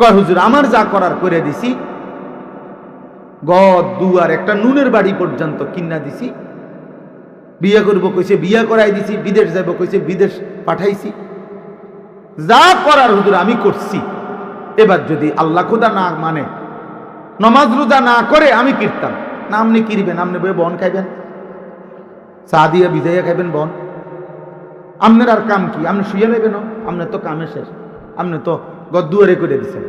কয় হুজুর আমার যা করার করে দিছি, গদ দুয়ার একটা নুনের বাড়ি পর্যন্ত কিনা দিছি, বিয়ে করবো কইছে বিয়া করাই দিছি, বিদেশ যাবো কইছে বিদেশ পাঠাইছি, যা করার হুজুর আমি করছি। এবার যদি আল্লাহ খোদা না মানে, নমাজ রোজা না করে আমি কিরতাম না। আপনি কিরবেন? আপনি বই বন খাইবেন, চা দিয়ে ভিজাইয়া খাইবেন বন। আপনার আর কাম কি? আপনি শুয়ে নেবেন? আপনার তো কামে শেষ, আপনি তো গদ্দুয়ারে করে দিচ্ছেন।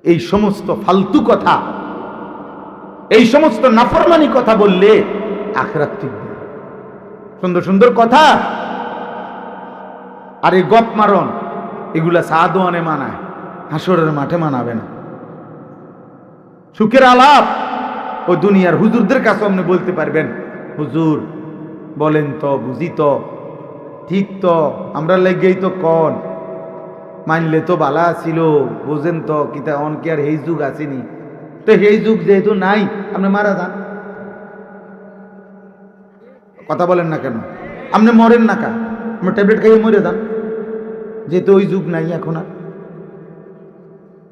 এই সমস্ত ফালতু কথা, এই সমস্ত নাফরমানি কথা বললে আখিরাত টিকবে। সুন্দর সুন্দর কথা আর এই গপ মারণ, এগুলা সাদওয়ানে মানায়, হাসরের মাঠে মানাবে না। সুখের আলাপ ও দুনিয়ার হুজুরদের কাছে আপনি বলতে পারবেন, হুজুর বলেন তো, বুঝি তো, ঠিক তো, আমরা লেগেই তো কন, মানলে তো বালা ছিল, বুঝেন তো, কিতা অনকে আর এই যুগ আসেনি, তো এই যুগ যেহেতু নাই আপনি মারা যান। কথা বলেন না কেন? আপনি মরেন না কেন? আপনি ট্যাবলেট খাইয়ে মরে যান, যেহেতু ওই যুগ নাই এখন আর।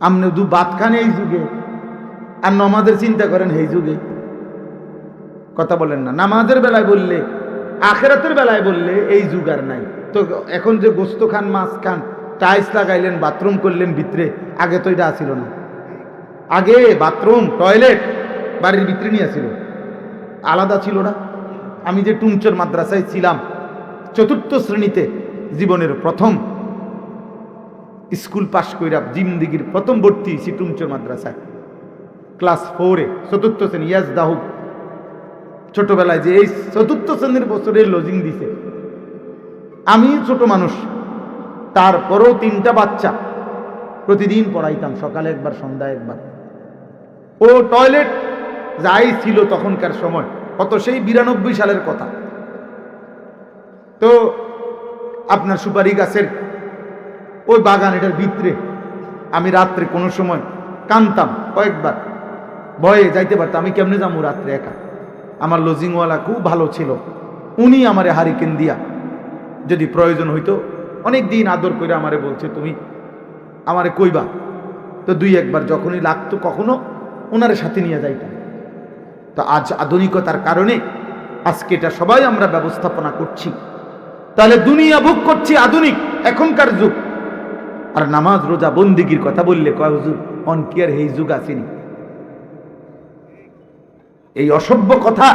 আপনি দু বাত খান এই যুগে, আর নমাজের চিন্তা করেন এই যুগে। কথা বলেন না? নামাজের বেলায় বললে, আখেরাতের বেলায় বললে এই যুগ আর নাই। তো এখন যে গোস্ত খান, মাছ খান, টাইলস লাগাইলেন, বাথরুম করলেন ভিতরে, আগে তো এটা আসিল না। আগে বাথরুম টয়লেট বাড়ির ভিতরে নিয়ে আসিল, আলাদা ছিল না। আমি যে টুমচর মাদ্রাসায় ছিলাম, 4র্থ শ্রেণীতে জীবনের প্রথম স্কুল পাশ কইরা জিন্দিগির প্রথম ভর্তি হয়েছি টুমচর মাদ্রাসায়, ক্লাস 4-এ, 4র্থ শ্রেণী। ইয়াজ দাহুক ছোটবেলায় যে এই 4র্থ শ্রেণীর বছরে লজিং দিছে। আমি ছোট মানুষ, তারপরেও 3টা বাচ্চা প্রতিদিন পড়াইতাম, সকালে একবার, সন্ধ্যায় একবার। ও টয়লেট যাই ছিল তখনকার সময়, কত সেই 92 সালের কথা। তো আপনার সুপারি গাছের ওই বাগান, এটার ভিতরে আমি রাত্রে কোনো সময় কানতাম, কয়েকবার ভয়ে যাইতে পারতাম। আমি কেমনে যাবো রাত্রে একা? আমার লজিংওয়ালা খুব ভালো ছিল, উনি আমারে হারিকেন দিয়া যদি প্রয়োজন হইতো অনেক দিন আদর করে আমারে বলছে, তুমি আমারে কইবা। তো 2-1 বার যখনই লাগতো কখনো ওনারে সাথে নিয়ে যাইতাম। তো আজ আধুনিকতার কারণে আজকে এটা সবাই আমরা ব্যবস্থাপনা করছি, তাহলে দুনিয়া ভোগ করছি আধুনিক এখনকার যুগ। আর নামাজ রোজা বন্দিগির কথা বললে কয় হুজুর অনকি আর এই যুগ আসেনি। এই অসভ্য কথা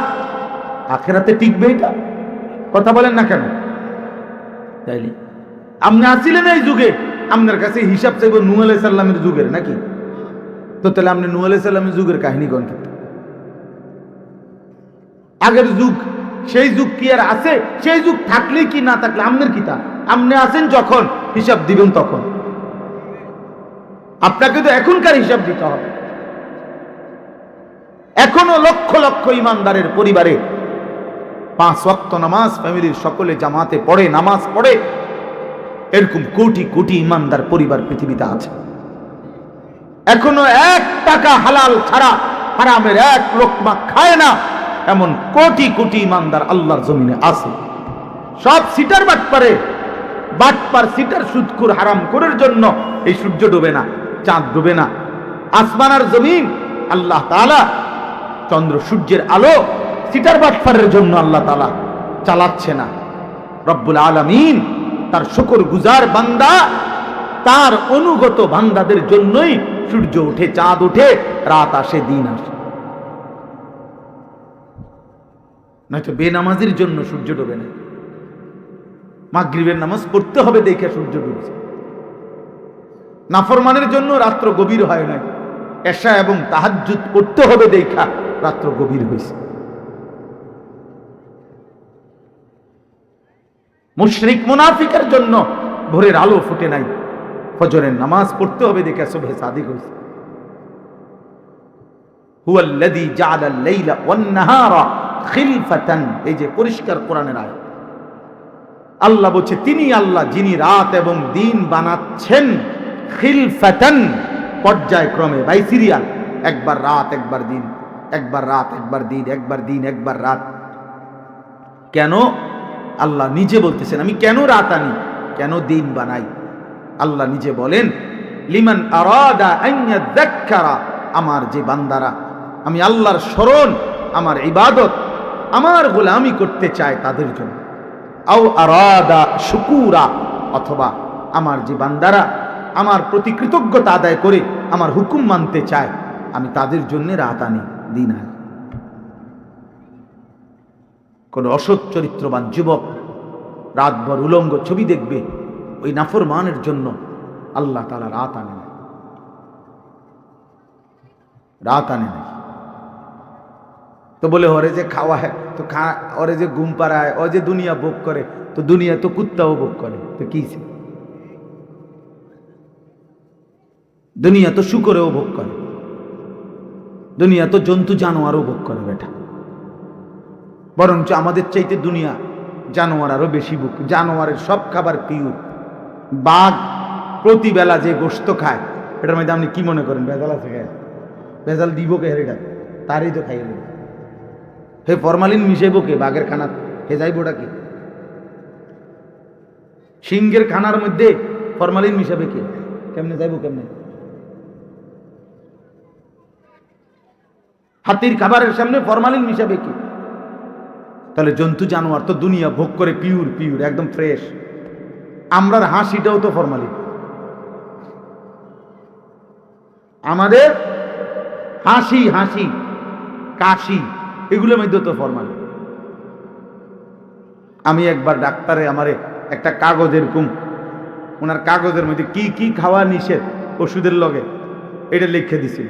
আখেরাতে টিকবে এটা? কথা বলেন না কেন? তাইলে আপনি আসিলেন এই যুগে, আপনার কাছে হিসাব চাইব নূহ আলাইহিস সালামের যুগের নাকি? তো তাহলে আপনি নূহ আলাইহিস সালামের যুগের কাহিনী কোন? আগের যুগ, সেই যুগ কি আর আছে? সেই যুগ থাকলে কি না থাকলে আপনার কি তা? আপনি আছেন যখন, হিসাব দিবেন তখন। আপনাকে তো এখনকার হিসাব দিতে হবে। এখনো লক্ষ লক্ষ ইমানদারের পরিবারে 5 ওয়াক্ত নামাজ ফ্যামিলির সকলে জামাতে পড়ে, নামাজ পড়ে, এরকম কোটি কোটি ইমানদার পরিবার পৃথিবীতে আছে। এখনো 1 টাকা হালাল ছাড়া হারামের 1 লোকমা খায় না, এমন কোটি কোটি ইমানদার আল্লাহর জমিনে আছে। সব সিটার বাটপার সিটার সুদখোর হারাম করার জন্য এই সূর্য ডোবে না, চাঁদ ডোবে না, আসমান আর জমিন আল্লাহ তাআলা, চন্দ্র সূর্যের আলো সিটার বাটপারের জন্য আল্লাহ তাআলা চালাচ্ছে না। রব্বুল আলামিন তার শুকরগুজার বান্দা, তার অনুগত বান্দাদের জন্যই সূর্য ওঠে, চাঁদ ওঠে, রাত আসে, দিন আসে। নয়তো বেনামাজির জন্য সূর্য ডোবে না। মাগরিবের নামাজ পড়তে হবে দেখে সূর্য ডুবছে। নাফরমানের জন্য রাত্র গভীর হয় নাই, এশা এবং তাহাজ্জুদ পড়তে হবে দেখা রাত্র গভীর হয়েছে। মুশরিক মুনাফিকের জন্য ভোরের আলো ফুটে নাই, ফজরের নামাজ পড়তে হবে দেখে সুবহে সাদিক হয়েছে। হুয়াল্লাযী জাআলাল লাইলা ওয়ান নাহারা খিলফাতান, এই যে পরিষ্কার কোরআনের আয়াত। আল্লাহ বলছে তিনি আল্লাহ যিনি রাত এবং দিন বানাচ্ছেন, খিলফাতান পর্যায়ক্রমে, বাই সিরিয়াল, একবার রাত একবার দিন, একবার রাত একবার দিন, একবার দিন একবার রাত। কেন? আল্লাহ নিজে বলতেছেন আমি কেন রাত আনি, কেন দিন বানাই। আল্লাহ নিজে বলেন, লিমান আরাদা আন ইয়াযাক্কারা, আমার যে বান্দারা আমি আল্লাহর স্মরণ, আমার ইবাদত, আমার গোলামি করতে চায় তাদের জন্য। আও আরাদা শুকুরা, অথবা আমার যে বান্দারা আমার প্রতি কৃতজ্ঞতা আদায় করে আমার হুকুম মানতে চায়, আমি তাদের জন্য রাত আনি, দিন আনি। কোন অসৎ চরিত্রবান যুবক রাতভর উলঙ্গ ছবি দেখবে, ওই নাফরমানের জন্য আল্লাহ তাআলা রাত আনে না, রাত আনে না। তো বলে ওরে যে খাওয়া হয় তো ওরে যে ঘুম পাড়ায়, ও যে দুনিয়া ভোগ করে, তো দুনিয়া তো কুত্তাও ভোগ করে, তো কি দুনিয়া তো শুকরেও ভোগ করে, দুনিয়া তো জন্তু জানোয়ারও ভোগ করে বেটা। বরঞ্চ আমাদের চাইতে দুনিয়া জানোয়ার আরো বেশি ভোগ। জানোয়ারের সব খাবার পিওর। বাঘ প্রতিবেলা যে গোশত খায়, এটার মধ্যে আপনি কি মনে করেন ভেজাল আছে? ভেজাল দিব কে? হেরেটা তারই তো খাইয়ে দেবে। হে ফরমালিন মিশাইব কে বাঘের খানা? হে যাইবোটা কি? সিংহের খানার মধ্যে ফরমালিন মিশাবে কে? কেমনে যাইব? কেমনে? হাতির খাবারের সামনে ফরমালিন মিশাবে কি? তাহলে জন্তু জানোয়ার তো দুনিয়া ভোগ করে পিওর পিওর, একদম ফ্রেশ। আমরার হাসিটাও তো ফরমালিন। আমাদের হাসি, হাসি, কাশি, এগুলোর মধ্যে তো ফরমালিন। আমি একবার ডাক্তারে আমারে একটা কাগজ, এরকম ওনার কাগজের মধ্যে কি কি খাওয়া নিষেধ ওষুধের লগে, এটা লিখে দিছিল।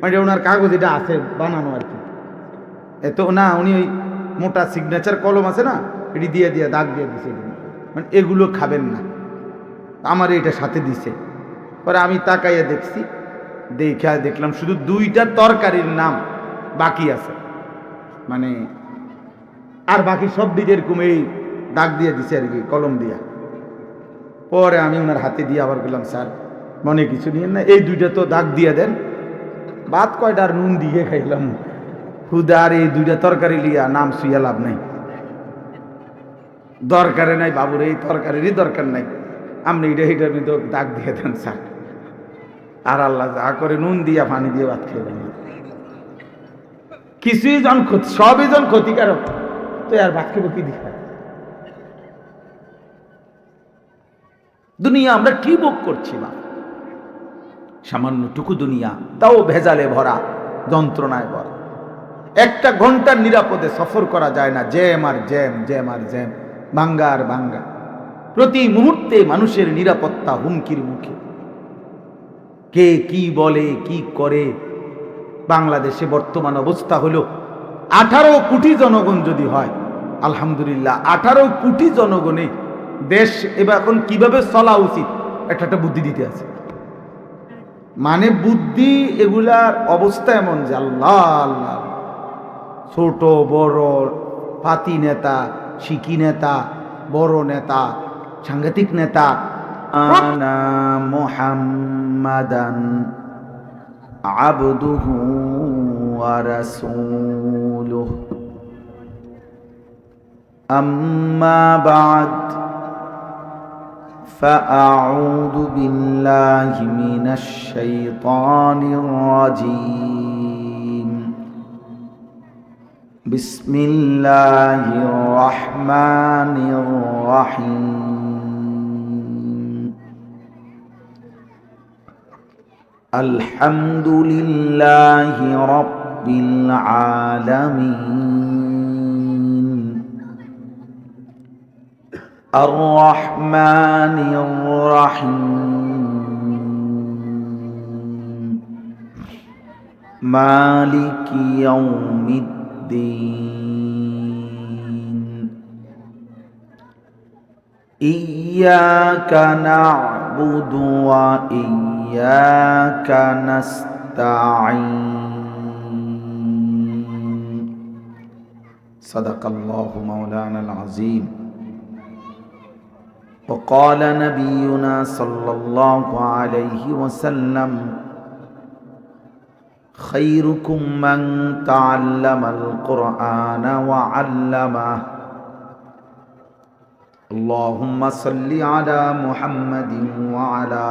মানে ওনার কাগজ এটা আছে বানানো আর কি। এত না, উনি ওই মোটা সিগনেচার কলম আছে না, এটি দিয়ে দিয়ে দাগ দিয়ে দিছে, মানে এগুলো খাবেন না। আমার এটা সাথে দিছে। পরে আমি তাকাইয়া দেখছি, দেখলাম শুধু 2টা তরকারির নাম বাকি আছে, মানে আর বাকি সব দিকে এরকম এই দাগ দিয়ে দিছে আর কি, কলম দিয়া। পরে আমি ওনার হাতে দিয়ে আবার বললাম, স্যার মনে কিছু নিয়েন না, এই 2টা তো দাগ দিয়ে দেন। ভাত কয়টা আর নুন দিয়ে খাইলাম, হুদার এই 2টা তরকারি লিয়া নাম শুইয়া লাভ নাই, দরকারে নাই বাবুর, এই তরকারিরই দরকার নাই, আপনি এটা এটার ভিতর দাগ দিয়ে দেন স্যার। আর আল্লাহ যা করে নুন দিয়া পানি দিয়ে ভাত খেলাম। কিছুই জন ক্ষতি, সবই জন ক্ষতিকারক, তো আর ভাত খেবো কি দেখা? দুনিয়া আমরা কি ভোগ করছি না? সামান্যটুকু দুনিয়া, তাও ভেজালে ভরা, যন্ত্রণায় ভরা। 1টা ঘন্টার নিরাপদে সফর করা যায় না, জ্যাম আর জ্যাম, জ্যাম আর জ্যাম, ভাঙ্গা আর ভাঙ্গা। প্রতি মুহূর্তে মানুষের নিরাপত্তা হুমকির মুখে। কে কি বলে, কি করে। বাংলাদেশে বর্তমান অবস্থা হলো 18 কোটি জনগণ যদি হয়, আলহামদুলিল্লাহ, 18 কোটি জনগণে দেশ এবার এখন কিভাবে চলা উচিত একটা বুদ্ধি দিতে আছে। মানে বুদ্ধি, এগুলার অবস্থা এমন যে আল্লাহ আল্লাহ, ছোট বড়, পাতি নেতা, শিকি নেতা, বড় নেতা, সাংঘাতিক নেতা, আনা মুহাম্মাদান আবদুহু ওয়া রাসূলুহু আম্মা বা'দ فأعوذ بالله من الشيطان الرجيم. بسم الله الرحمن الرحيم. الحمد لله رب العالمين. الرحمن الرحيم. مالك يوم الدين. إياك نعبد وإياك نستعين. صدق الله مولانا العظيم. وقال نبينا صلى الله عليه وسلم: خيركم من تعلم القرآن وعلمه اللهم صل على محمد وعلى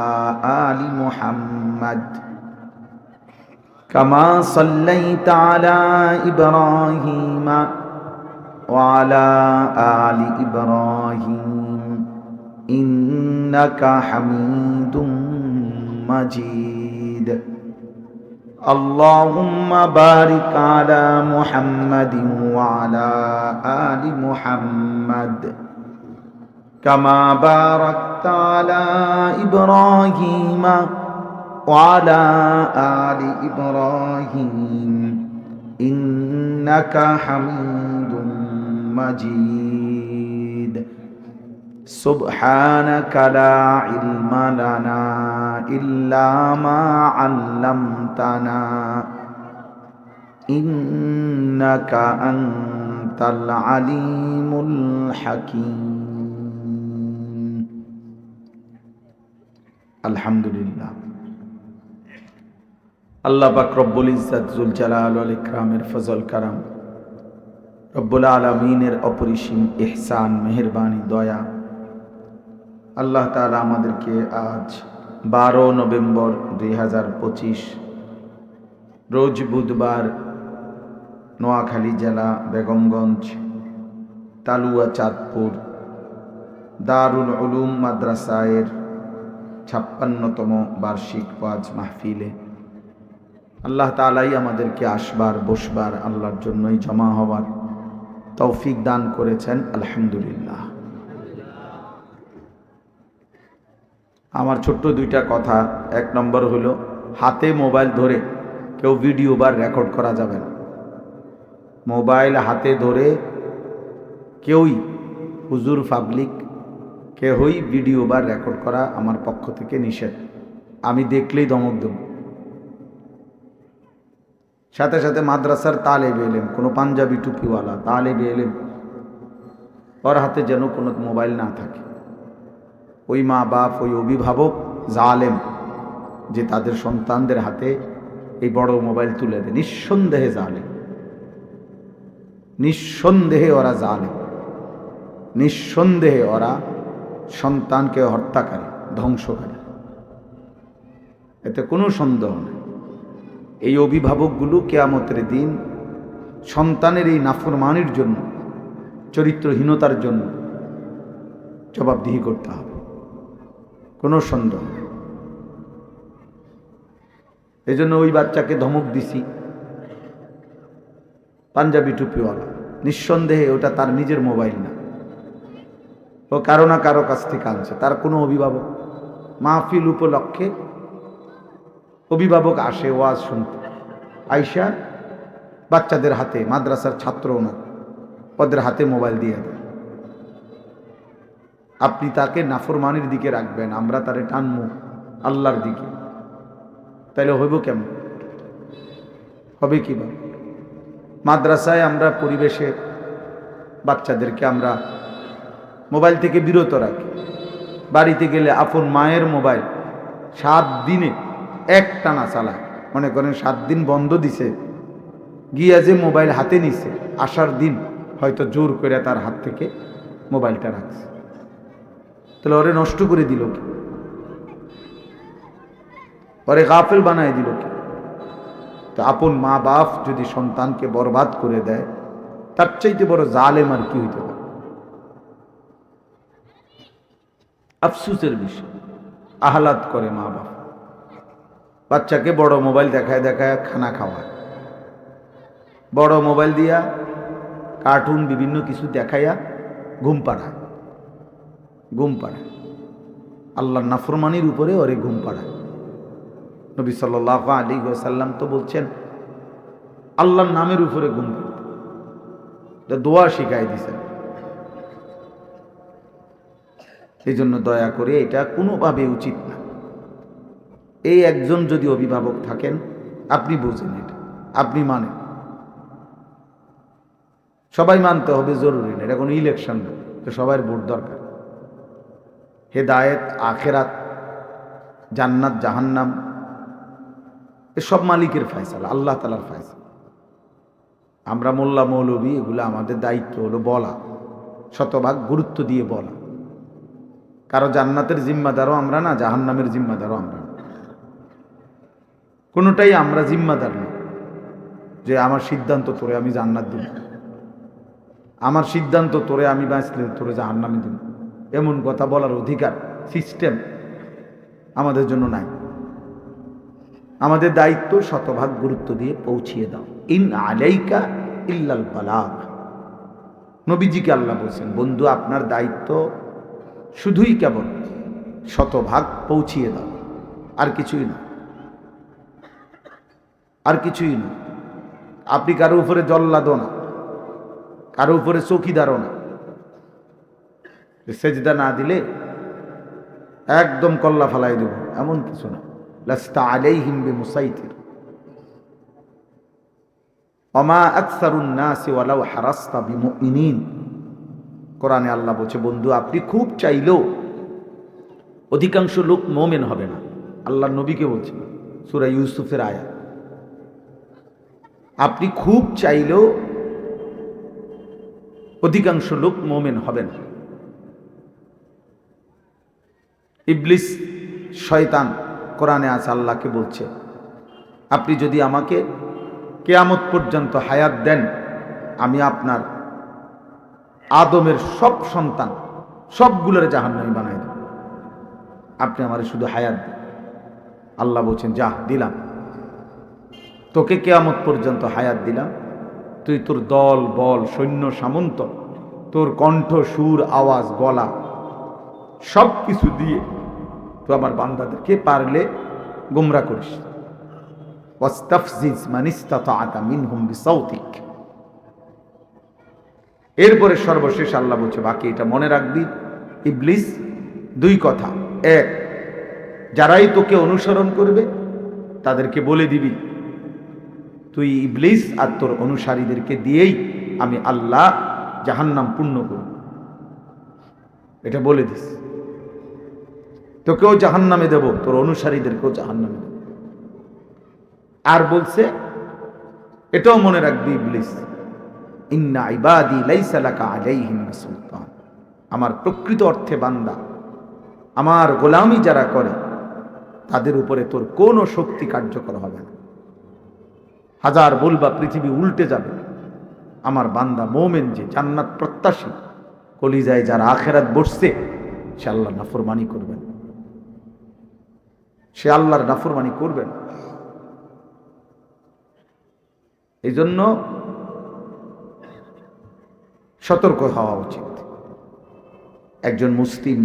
آل محمد كما صليت على إبراهيم وعلى آل إبراهيم إنك حميد مجيد اللهم بارك على محمد وعلى آل محمد كما باركت على إبراهيم وعلى آل إبراهيم إنك حميد مجيد سبحانك لا علم لنا إلا ما علمتنا إنك أنت العليم الحكيم আলহামদুলিল্লাহ। আল্লাহ পাক রব্বুল ইজ্জত জুল জালাল ওয়াল ইকরামের ফজল কারাম, রব্বুল আলামিনের অপরিসীম ইহসান মেহেরবানি দয়া, আল্লাহ তাআলা আমাদেরকে আজ 12 নভেম্বর 2025 রোজ বুধবার নোয়াখালী জেলা বেগমগঞ্জ তালুয়া চাঁদপুর দারুল উলুম মাদ্রাসায়ের 56তম বার্ষিক ওয়াজ মাহফিলে আল্লাহ তাআলাই আমাদেরকে আসবার বসবার আল্লাহর জন্যই জমা হওয়ার তৌফিক দান করেছেন, আলহামদুলিল্লাহ। আমার ছোট্ট দুইটা কথা। এক নম্বর হলো, হাতে মোবাইল ধরে কেউ ভিডিও বা রেকর্ড করা যাবে না। মোবাইল হাতে ধরে কেউই, হুজুর পাবলিক কেউই ভিডিও বা রেকর্ড করা আমার পক্ষ থেকে নিষেধ। আমি দেখলেই ধমক দেব। সাথে সাথে মাদ্রাসার তালেবে এলেম, কোনো পাঞ্জাবি টুপিওয়ালা তালেবে এলেম, ওর হাতে যেন কোনো মোবাইল না থাকে। ওই মা বাপ, ওই অভিভাবক জালেম যে তাদের সন্তানদের হাতে এই বড় মোবাইল তুলে দেয়, নিঃসন্দেহে জালেম, নিঃসন্দেহে ওরা জালেম, নিঃসন্দেহে ওরা সন্তানকে হত্যাকারী, ধ্বংসকারী, এতে কোনো সন্দেহ নেই। এই অভিভাবকগুলো কিয়ামতের দিন সন্তানের এই নাফরমানির জন্য, চরিত্রহীনতার জন্য জবাবদিহি করতে হবে, কোনো সন্দেহ নেই। এই জন্য ওই বাচ্চাকে ধমক দিছি, পাঞ্জাবি টুপিওয়ালা, নিঃসন্দেহে ওটা তার নিজের মোবাইল না, ও কারো না কারো কাছ থেকে আনছে। তার কোনো অভিভাবক, মাহফিল উপলক্ষে অভিভাবক আসে ওয়াজ শুনতে, আইসা বাচ্চাদের হাতে, মাদ্রাসার ছাত্র না, ওদের হাতে মোবাইল দিয়ে দেয়। আপনি তাকে নাফরমানির দিকে রাখবেন, আমরা তারে টানবো আল্লাহর দিকে, তাইলে হইব কেমন? হবে কিভাবে? মাদ্রাসায় আমরা পরিবেশে বাচ্চাদেরকে আমরা মোবাইল থেকে বিরত রাখি। বাড়িতে গেলে আপন মায়ের মোবাইল 7 দিনে একটানা চালায়। মনে করেন 7 দিন বন্ধ দিছে, গিয়া যে মোবাইল হাতে নিছে, আসার দিন হয়তো জোর করে তার হাত থেকে মোবাইলটা রাখছে। তাহলে ওরে নষ্ট করে দিল কি? ওরে গাফেল বানায় দিল কি? তো আপন মা বাপ যদি সন্তানকে বরবাদ করে দেয়, তার চাইতে বড় জালেম আর কি হইতে পারে? আফসুসের বিষয়, আহ্লাদ করে মা বাপ, বাচ্চাকে বড় মোবাইল দেখায় দেখায় খানা খাওয়ায়, বড় মোবাইল দিয়া কার্টুন বিভিন্ন কিছু দেখাইয়া ঘুম পাড়ায়, ঘুম পাড়ায়। আল্লাহর নাফরমানির উপরে ওরে ঘুম পাড়ায়। নবী সাল্লাল্লাহু আলাইহি ওয়াসাল্লাম তো বলছেন আল্লাহর নামের উপরে ঘুম পাড়তে, দোয়া শিখাই দিছেন। এই জন্য দয়া করে এটা কোনোভাবে উচিত না। এই একজন যদি অভিভাবক থাকেন, আপনি বুঝেন এটা, আপনি মানেন, সবাই মানতে হবে জরুরি না, এটা কোনো ইলেকশন না, তো সবার ভোট দরকার। হেদায়েত, আখেরাত, জান্নাত, জাহান্নাম এসব মালিকের ফয়সালা, আল্লাহ তাআলার ফয়সালা। আমরা মোল্লা মৌলবী এগুলো আমাদের দায়িত্ব হলো বলা, শতভাগ গুরুত্ব দিয়ে বলা, কারো জান্নাতের জিম্মাদারও আমরা না, জাহান্নামের জিম্মাদারও আমরা না। কোনোটাই আমরা জিম্মাদার না যে আমার সিদ্ধান্ত তোরে আমি জান্নাত দিব, আমার সিদ্ধান্ত তোরে আমি বাঁচলে তোরে জাহান্নামে দিব, এমন কথা বলার অধিকার সিস্টেম আমাদের জন্য নাই। আমাদের দায়িত্ব শতভাগ গুরুত্ব দিয়ে পৌঁছিয়ে দাও। ইন আলাইকা ইল্লাল বালাগ। নবীজিকে আল্লাহ বলছেন, বন্ধু আপনার দায়িত্ব শুধুই কেবল শতভাগ পৌঁছিয়ে দাও, আর কিছুই না, আর কিছুই না। আপনি কারো উপরে জল্লাদও না, কারো উপরে চৌকিদারও না। সেজদা না দিলে একদম কল্লা ফালাই দেব এমন কিছু না। লাস্তা আলাইহিম বিমুসাইতির ওমা আকসারুন নাসি ওয়ালাউ হারাসতা বিমুমিনিন। কোরআনে আল্লাহ বলছে, বন্ধু আপনি খুব চাইলেও অধিকাংশ লোক মুমিন হবে না। আল্লাহ নবীকে বলছে, সূরা ইউসুফের আয়াত। আপনি খুব চাইলেও অধিকাংশ লোক মুমিন হবে না। ইবলিস শয়তান কোরআনে আছে, আল্লাহকে বলছে, আপনি যদি আমাকে কিয়ামত পর্যন্ত হায়াত দেন, আমি আপনার আদমের সব সন্তান সবগুলোর জাহান্নামী বানাই দেব, আপনি আমারে শুধু হায়াত দেন। আল্লাহ বলছেন, যা দিলাম তোকে, কিয়ামত পর্যন্ত হায়াত দিলাম, তুই তোর দল বল সৈন্য সামন্ত, তোর কণ্ঠ সুর আওয়াজ গলা সব কিছু দিয়ে তো আমার বান্দাদেরকে পারলে গোমরা করিস। ওয়াস্তাফজিজ মান ইসতাতা'তা মিনহুম বিসাউতিক। এরপরে সর্বশেষ আল্লাহ বলছে, বাকি এটা মনে রাখবি ইবলিস, দুই কথা। এক, যারাই তোকে অনুসরণ করবে তাদেরকে বলে দিবি তুই ইবলিস আর তোর অনুসারীদেরকে দিয়েই আমি আল্লাহ জাহান্নাম পূর্ণ করব, এটা বলে দিস। তোকেও জাহান্নামে দেব, তোর অনুসারীদেরকেও জাহান্নামে দেব। আর বলছে, এটাও মনে রাখবি ইবলিস, ইন্না ইবাদি লাইসা লাকা আলাইহিম সুলতান। আমার প্রকৃত অর্থে বান্দা, আমার গোলামি যারা করে তাদের উপরে তোর কোনো শক্তি কার্যকর হবে না। হাজার বলবা পৃথিবী উল্টে যাবে, আমার বান্দা মোমেন যে জান্নাত প্রত্যাশী, কলিজায় যারা আখেরাত বসছে, সে আল্লাহর নাফরমানি করবেন, সে আল্লাহর নাফরমানি করবেন। এই জন্য সতর্ক হওয়া উচিত। একজন মুসলিম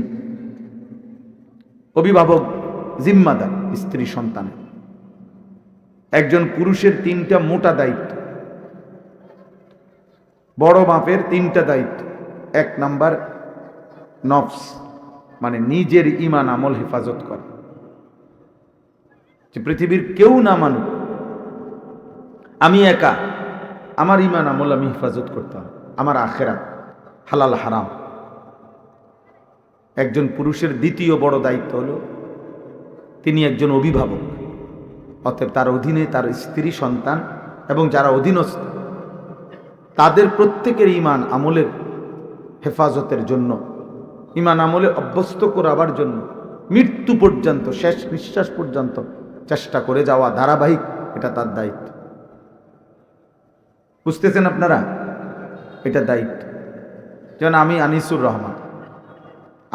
অভিভাবক জিম্মাদার স্ত্রী সন্তানের, একজন পুরুষের তিনটা মোটা দায়িত্ব, বড় মাপের তিনটা দায়িত্ব। এক নাম্বার নফস, মানে নিজের ঈমান আমল হেফাজত করা, যে পৃথিবীর কেউ না মানুক, আমি একা আমার ঈমান আমল আমি হেফাজত করতে হবে, আমার আখেরাত হালাল হারাম। একজন পুরুষের দ্বিতীয় বড় দায়িত্ব হলো তিনি একজন অভিভাবক, অতএব তার অধীনে তার স্ত্রী সন্তান এবং যারা অধীনস্থ তাদের প্রত্যেকের ঈমান আমলের হেফাজতের জন্য, ঈমান আমলে অভ্যস্ত করাবার জন্য মৃত্যু পর্যন্ত, শেষ নিঃশ্বাস পর্যন্ত চেষ্টা করে যাওয়া ধারাবাহিক, এটা তার দায়িত্ব। বুঝতেছেন আপনারা? এটা দায়িত্ব। যেমন আমি আনিসুর রহমান,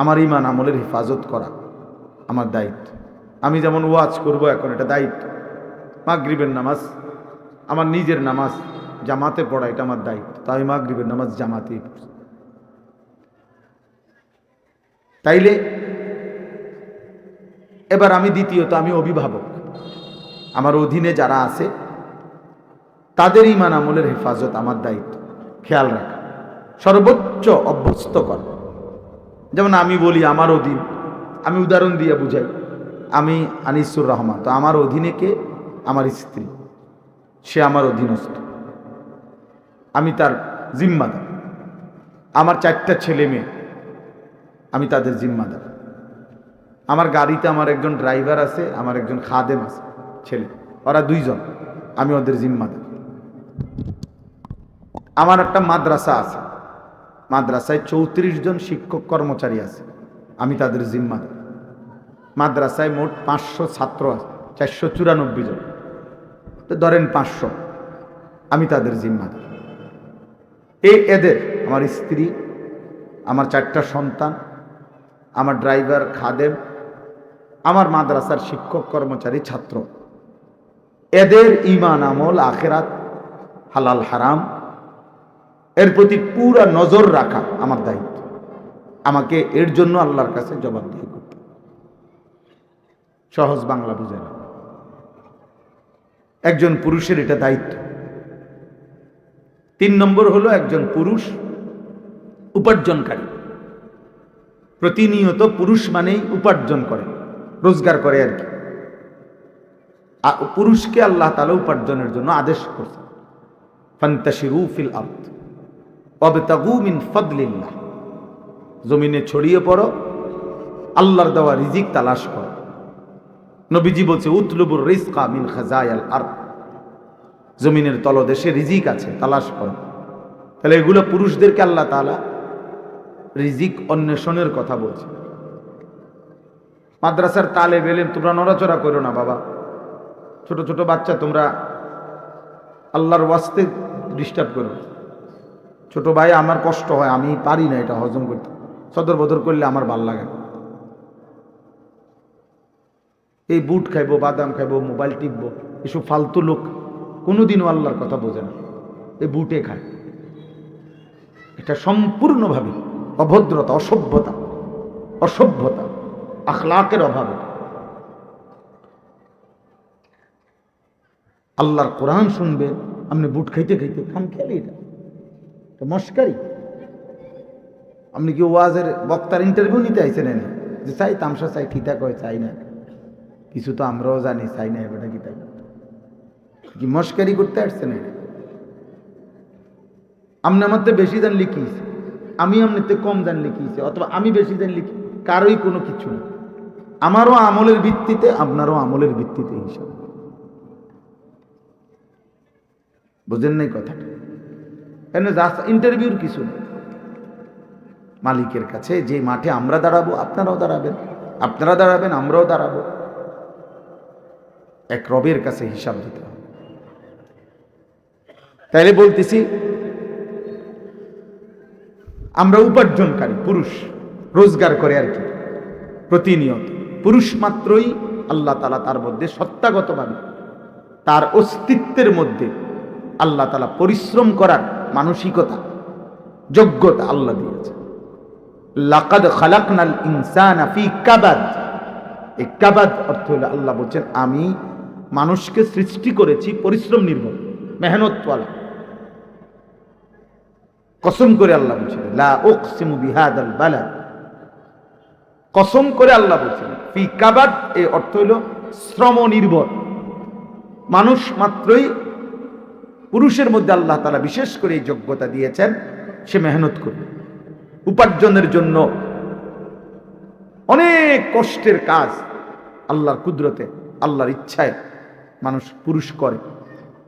আমার ঈমান আমলের হেফাজত করা আমার দায়িত্ব। আমি যেমন ওয়াজ করব এখন, এটা দায়িত্ব। মাগরিবের নামাজ, আমার নিজের নামাজ জামাতে পড়া, এটা আমার দায়িত্ব। তাই মাগরিবের নামাজ জামাতেই পড়ছি। তাইলে এবার আমি দ্বিতীয়ত আমি অভিভাবক, আমার অধীনে যারা আছে তাদের ঈমান আমলের হেফাজত আমার দায়িত্ব, খেয়াল রাখা, সর্বোচ্চ অভ্যস্ত করা। যেমন আমি বলি আমার অধীন, আমি উদাহরণ দিয়ে বুঝাই, আমি আনিসুর রহমান, তো আমার অধীনে কে? আমার স্ত্রী, সে আমার অধীনস্থ, আমি তার জিম্মাদার। আমার 4টা ছেলে মেয়ে, আমি তাদের জিম্মাদার। আমার গাড়িতে আমার একজন ড্রাইভার আছে, আমার একজন খাদেম আছে, ছেলে, ওরা 2 জন, আমি ওদের জিম্মাদার। আমার একটা মাদ্রাসা আছে, মাদ্রাসায় 34 জন শিক্ষক কর্মচারী আছে, আমি তাদের জিম্মাদার। মাদ্রাসায় মোট 500 ছাত্র আছে, 494 জন, তো ধরেন 500, আমি তাদের জিম্মাদার। এদের আমার স্ত্রী, আমার 4টা সন্তান, আমার ড্রাইভার, খাদেম, আমার মাদ্রাসার শিক্ষক, কর্মচারী, ছাত্র, এদের ঈমান, আমল, আখিরাত, হালাল হারাম এর প্রতি পুরা নজর রাখা আমার দায়িত্ব। আমাকে এর জন্য আল্লাহর কাছে জবাবদিহি করতে। সহজ বাংলা বুঝে না, একজন পুরুষের এটা দায়িত্ব। 3 নম্বর হলো একজন পুরুষ উপার্জনকারী। প্রতিনিয়ত পুরুষ মানেই উপার্জন করে, রোজগার করে আর কি। পুরুষকে আল্লাহ তাআলা উপার্জনের জন্য আদেশ করছে, ফান্তাশিরু ফিল আরদ ওয়াবতাগু মিন ফাদলিল্লাহ, জমিনে ছড়িয়ে পড়ো, আল্লাহর দেওয়া রিজিক তালাশ করো। নবীজি বলছে উতলুবুর রিজকা মিন খাজায়াল আরদ, জমিনের তলদেশে রিজিক আছে, তালাশ করো। তাহলে এগুলো পুরুষদেরকে আল্লাহ তাআলা রিজিক অন্বেষণের কথা বলছে। মাদ্রাসার তালেব এলেম, তোমরা নড়াচড়া করো না বাবা, ছোট ছোট বাচ্চা, তোমরা আল্লাহর ওয়াস্তে ডিস্টার্ব করো। ছোট ভাই, আমার কষ্ট হয়, আমি পারি না এটা হজম করতে, সদর বদর করলে আমার ভাল লাগে না। এই বুট খাইবো, বাদাম খাইবো, মোবাইল টিপবো, এসব ফালতু লোক কোনোদিনও আল্লাহর কথা বোঝে না, এই বুটে খায়। এটা সম্পূর্ণভাবে অভদ্রতা, অসভ্যতা, আখলাকের অভাবে। আল্লাহর কোরআন শুনবে, আপনি বুট খাইতে খাইতে খাম খেলে, এটা মস্কারি। আপনি কি ওয়াজের বক্তার ইন্টারভিউ নিতে আইছেন না, যে চাই তামসা চাই, খিতা কয় চাই না, কিছু তো আমরাও জানি চাই না, এবারটা কি তাই কি মস্কারি করতে আসছেন? আপনি আমার তো বেশি জানলে কি, আমি আপনার কম জানলে কি, অথবা আমি বেশি জানলে কি, কারোই কোনো কিছু না। আমারও আমলের ভিত্তিতে, আপনারও আমলের ভিত্তিতে হিসাব। বুঝেন নাই কথাটা? ইন্টারভিউর কিছু নেই। মালিকের কাছে যে মাঠে আমরা দাঁড়াবো, আপনারাও দাঁড়াবেন, আপনারা দাঁড়াবেন, আমরাও দাঁড়াবো, এক রবের কাছে হিসাব দিতে হবে। তাইলে বলতেছি, আমরা উপার্জনকারী পুরুষ, রোজগার করে আর কি প্রতিনিয়ত। পুরুষ মাত্রই আল্লাহ তাআলা তার মধ্যে সত্তাগতভাবে, তার অস্তিত্বের মধ্যে আল্লাহ তাআলা পরিশ্রম করার মানসিকতা, যোগ্যতা আল্লাহ দিয়েছে। লাকাদ খালাকনাল ইনসানা ফি কাবাদ, এই কাবাদ অর্থ হলো, আল্লাহ বলছেন আমি মানুষকে সৃষ্টি করেছি পরিশ্রম নির্ভর, মেহনতওয়ালা। কসম করে আল্লাহ বলছেন, লা উকসিমু বিহাদাল বালাদ, কসম করে আল্লাহ বলছেন ফি কাবাদ, এই অর্থ হলো শ্রম নির্ভর। মানুষ মাত্রই, পুরুষের মধ্যে আল্লাহ তাআলা বিশেষ করে এই যোগ্যতা দিয়েছেন, সে মেহনত করবে উপার্জনের জন্য। অনেক কষ্টের কাজ আল্লাহর কুদরতে, আল্লাহর ইচ্ছায় মানুষ, পুরুষ করে।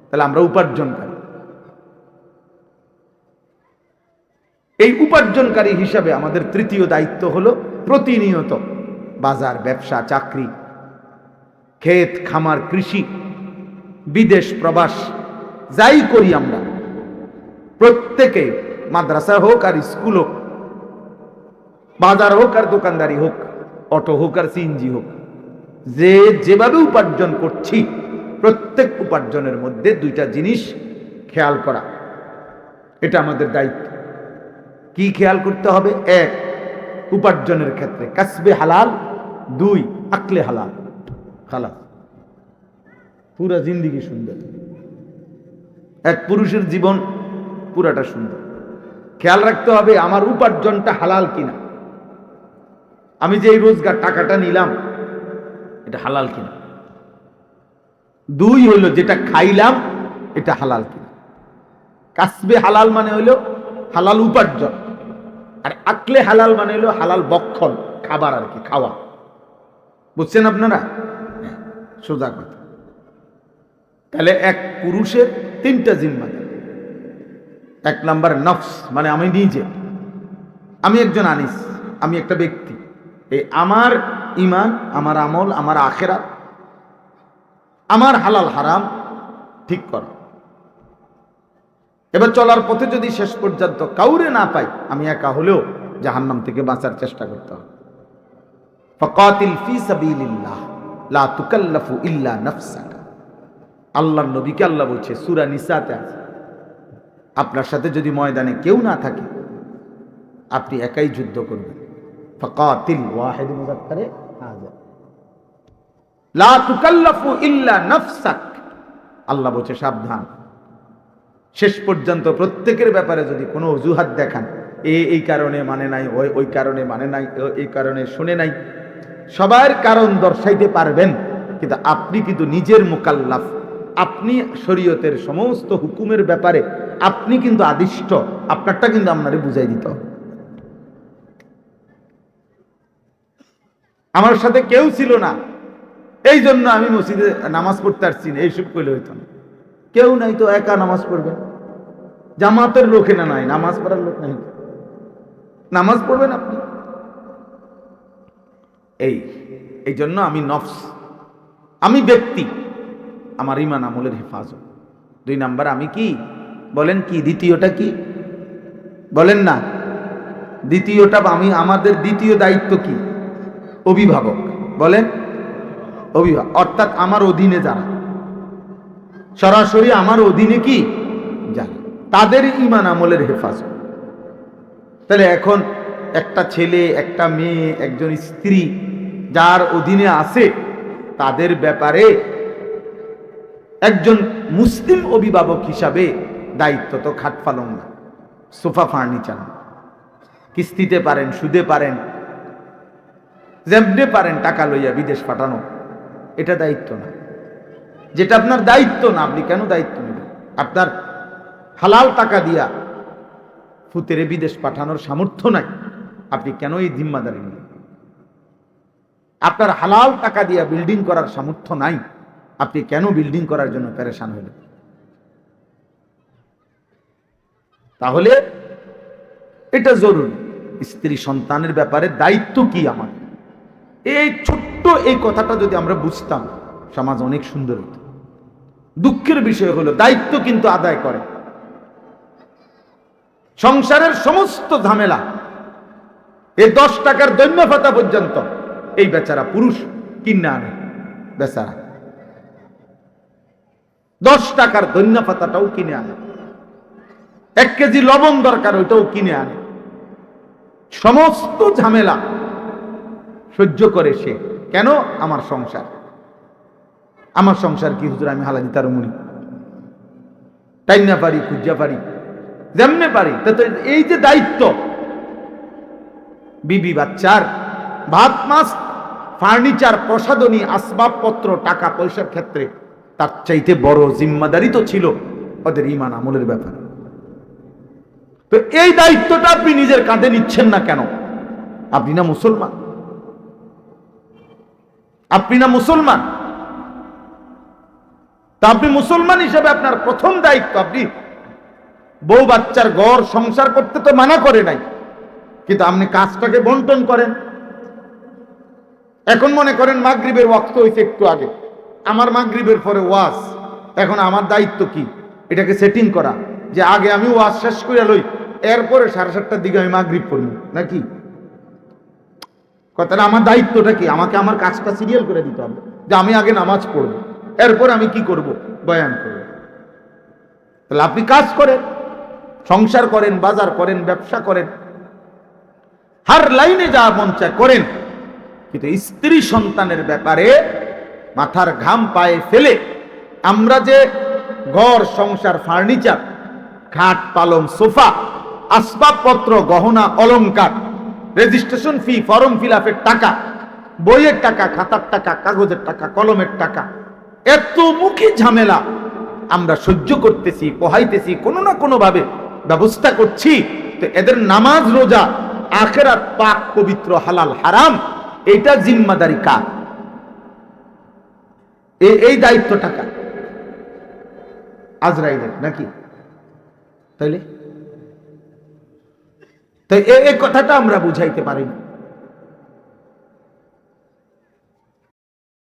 তাহলে আমরা উপার্জনকারী। এই উপার্জনকারী হিসাবে আমাদের তৃতীয় দায়িত্ব হলো প্রতিনিয়ত বাজার, ব্যবসা, চাকরি, ক্ষেত খামার, কৃষি, বিদেশ প্রবাস, যাই করি আমরা প্রত্যেকে, মাদ্রাসা হোক আর স্কুল হোক, বাজার হোক আর দোকানদারি হোক, অটো হোক আর সিএনজি হোক, যে যেভাবে উপার্জন করছি, প্রত্যেক উপার্জনের মধ্যে 2টা জিনিস খেয়াল করা, এটা আমাদের দায়িত্ব। কি খেয়াল করতে হবে? 1, উপার্জনের ক্ষেত্রে কাসবে হালাল, 2, আকলে হালাল। খালাস, পুরা জিন্দিগি সুন্দর। এক পুরুষের জীবন পুরাটা সুন্দর। খেয়াল রাখতে হবে আমার উপার্জনটা হালাল কিনা, আমি যে এই রোজগার টাকাটা নিলাম এটা হালাল কিনা। 2 হইল যেটা খাইলাম এটা হালাল কিনা। কাসবে হালাল মানে হইল হালাল উপার্জন, আর আকলে হালাল মানে হইল হালাল বক্ষণ, খাবার আর কি, খাওয়া। বুঝছেন আপনারা? সোজা কথা। তাহলে এক পুরুষের 3টা জিম্মাদারি। 1 নম্বর নফস, মানে আমি নিজে, আমি একজন আনিস, আমি একটা ব্যক্তি, এই আমার ঈমান, আমার আমল, আমার আখিরাত, আমার হালাল হারাম ঠিক করা। এবার চলার পথে যদি শেষ পর্যন্ত কাউরে না পাই, আমি একা হলেও জাহান্নাম থেকে বাঁচার চেষ্টা করতে হবে। ফাকাতিল ফি সাবিলিল্লাহ লা তুকাল্লাফু ইল্লা নাফসাকা। আল্লাহর নবীকে আল্লাহ বলছে সূরা নিসাতে আছে, আপনার সাথে যদি ময়দানে কেউ না থাকে আপনি একাই যুদ্ধ করবেন। ফাকাতিল ওয়াহিদ মুযাক্কারে হাজার, লা তুকাল্লাফু ইল্লা নাফসাক। আল্লাহ বলছে সাবধান, শেষ পর্যন্ত প্রত্যেকের ব্যাপারে যদি কোনো অজুহাত দেখান, এই কারণে মানে নাই, ওই কারণে মানে নাই, এই কারণে শুনে নাই, সবার কারণ দর্শাইতে পারবেন, কিন্তু আপনি কিন্তু নিজের মুকাল্লাফ, আপনি শরীয়তের সমস্ত হুকুমের ব্যাপারে আপনি কিন্তু আদিষ্ট, আপনারটা কিন্তু আপনারে বুঝাই দিতে হবে। আমার সাথে কেউ ছিল না, এই জন্য আমি মসজিদে নামাজ পড়তে আসছি না, এইসব কইলে হইতো না। কেউ নাই তো একা নামাজ পড়বেন, জামাতের লোকে না নাই, নামাজ পড়ার লোক নাই, নামাজ পড়বেন আপনি। এই জন্য আমি নফস, আমি ব্যক্তি, আমার ঈমান আমলের হেফাজত। 2 নাম্বার আমি কি বলেন, কি দ্বিতীয়টা কি বলেন না? দ্বিতীয়টা আমি, আমাদের দ্বিতীয় দায়িত্ব কি? অভিভাবক। বলেন অভিভাবক, অর্থাৎ আমার অধীনে যারা, সরাসরি আমার অধীনে কি যারা, তাদের ঈমান আমলের হেফাজত। তাহলে এখন একটা ছেলে, একটা মেয়ে, একজন স্ত্রী যার অধীনে আছে, তাদের ব্যাপারে একজন মুসলিম অভিভাবক হিসাবে দায়িত্ব তো খাট পালং না, সোফা ফার্নিচার, কিস্তিতে পারেন, সুদে পারেন, যেমনে পারেন টাকা লইয়া বিদেশ পাঠানো, এটা দায়িত্ব না। যেটা আপনার দায়িত্ব না, আপনি কেন দায়িত্ব নেবেন? আপনার হালাল টাকা দিয়া ফুতেরে বিদেশ পাঠানোর সামর্থ্য নাই, আপনি কেন এই জিম্মাদারি নেবেন? আপনার হালাল টাকা দিয়া বিল্ডিং করার সামর্থ্য নাই, আপনি কেন বিল্ডিং করার জন্য পেরেশান হলেন? তাহলে এটা জরুরি। স্ত্রী সন্তানের ব্যাপারে দায়িত্ব কি আমার, এই ছোট্ট এই কথাটা যদি আমরা বুঝতাম, সমাজ অনেক সুন্দর হতো। দুঃখের বিষয় হলো দায়িত্ব কিন্তু আদায় করে, সংসারের সমস্ত ঝামেলা, এই 10 টাকার দৈন্য ভাতা পর্যন্ত এই বেচারা পুরুষ কিনে আনে। বেচারা 10 টাকার দৈন্য ভাতাটাও কিনে আনে, 1 কেজি লবণ দরকার, ওইটাও কিনে আনে। সমস্ত ঝামেলা সহ্য করে সে, কেন? আমার সংসার। আমার সংসার কি হুজুর আমি হালালি তার মুনি টাইনা পারি, খুঁজা পারি, যেমনে পারি। এই যে দায়িত্ব, বিবি বাচ্চার ভাত মাছ, ফার্নিচার, প্রসাধনী, আসবাবপত্র, টাকা পয়সার ক্ষেত্রে তার চাইতে বড় জিম্মাদারি তো ছিল ওদের ঈমান আমলের ব্যাপারে। তো এই দায়িত্বটা আপনি নিজের কাঁধে নিচ্ছেন না কেন? আপনি না মুসলমান? আপনি না মুসলমান? তা আপনি মুসলমান হিসেবে আপনার প্রথম দায়িত্ব, আপনি বউ বাচ্চার ঘর সংসার করতে তো মানা করে নাই, কিন্তু আপনি কাজটাকে বন্টন করেন। এখন মনে করেন মাগরিবের ওয়াক্ত হয়েছে একটু আগে, আমার মাগরিবের পরে ওয়াজ, এখন আমার দায়িত্ব কি? এটাকে সেটিং করা, যে আগে আমি ওয়াজ শেষ করে লই, এরপরে 7:30টার দিকে আমি মাগরিব পড়ব, নাকি? কথাটা আমার দায়িত্বটা কি? আমাকে আমার কাজটা সিরিয়াল করে দিতে হবে, যে আমি আগে নামাজ পড়ব, এরপর আমি কি করব? বয়ান করব। তাহলে আপনি কাজ করেন, সংসার করেন, বাজার করেন, ব্যবসা করেন, হার লাইনে যা মন চায় করেন, কিন্তু স্ত্রী সন্তানের ব্যাপারে মাথার ঘাম পায়ে ফেলে আমরা যে ঘর সংসার, ফার্নিচার, খাট পালং, সোফা, আসবাবপত্র, গহনা অলংকার, রেজিস্ট্রেশন ফি, ফর্ম ফিল আপের টাকা, বইয়ের টাকা, খাতার টাকা, কাগজের টাকা, কলমের টাকা, এত মুখী ঝামেলা আমরা সহ্য করতেছি, পোহাইতেছি, কোনো না কোনো ভাবে ব্যবস্থা করছি। তো এদের নামাজ, রোজা, আখিরাত, পাক পবিত্র, হালাল হারাম, এটা জিম্মাদারি কার? এই দায়িত্বটা কার? আজরাইলের নাকি? তাইলে এই কথাটা আমরা বুঝাইতে পারি না।